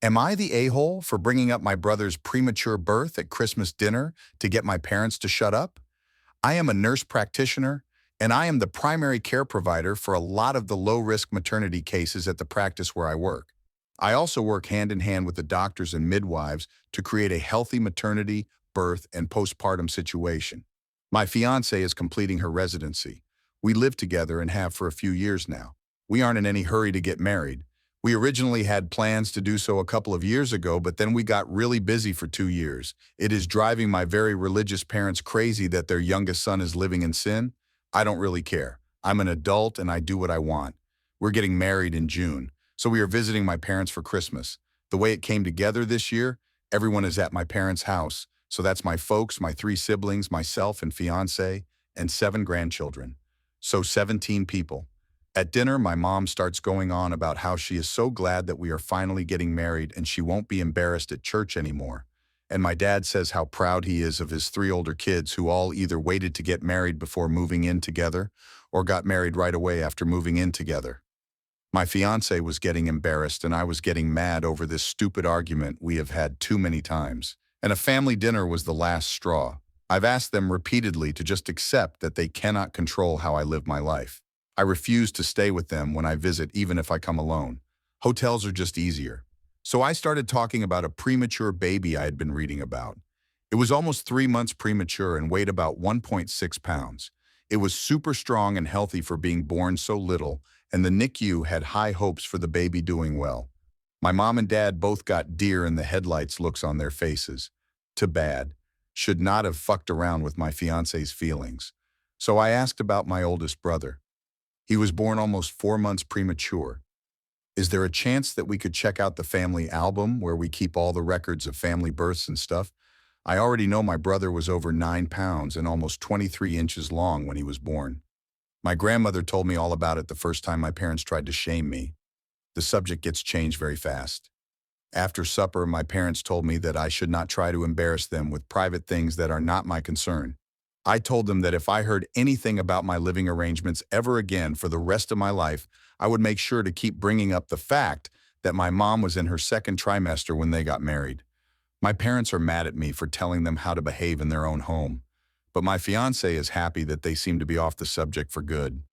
Am I the a-hole for bringing up my brother's premature birth at Christmas dinner to get my parents to shut up? I am a nurse practitioner, and I am the primary care provider for a lot of the low-risk maternity cases at the practice where I work. I also work hand in hand with the doctors and midwives to create a healthy maternity, birth, and postpartum situation. My fiance is completing her residency. We live together and have for a few years now. We aren't in any hurry to get married. We originally had plans to do so a couple of years ago, but then we got really busy for 2 years. It is driving my very religious parents crazy that their youngest son is living in sin. I don't really care. I'm an adult and I do what I want. We're getting married in June, so we are visiting my parents for Christmas. The way it came together this year, everyone is at my parents' house. So that's my folks, my 3 siblings, myself and fiance, and 7 grandchildren. So 17 people. At dinner, my mom starts going on about how she is so glad that we are finally getting married and she won't be embarrassed at church anymore. And my dad says how proud he is of his 3 older kids who all either waited to get married before moving in together or got married right away after moving in together. My fiance was getting embarrassed and I was getting mad over this stupid argument we have had too many times. And a family dinner was the last straw. I've asked them repeatedly to just accept that they cannot control how I live my life. I refuse to stay with them when I visit, even if I come alone. Hotels are just easier. So I started talking about a premature baby I had been reading about. It was almost 3 months premature and weighed about 1.6 pounds. It was super strong and healthy for being born so little, and the NICU had high hopes for the baby doing well. My mom and dad both got deer in the headlights looks on their faces. Too bad. Should not have fucked around with my fiance's feelings. So I asked about my oldest brother. He was born almost 4 months premature. Is there a chance that we could check out the family album where we keep all the records of family births and stuff? I already know my brother was over 9 pounds and almost 23 inches long when he was born. My grandmother told me all about it the first time my parents tried to shame me. The subject gets changed very fast. After supper, my parents told me that I should not try to embarrass them with private things that are not my concern. I told them that if I heard anything about my living arrangements ever again for the rest of my life, I would make sure to keep bringing up the fact that my mom was in her second trimester when they got married. My parents are mad at me for telling them how to behave in their own home, but my fiance is happy that they seem to be off the subject for good.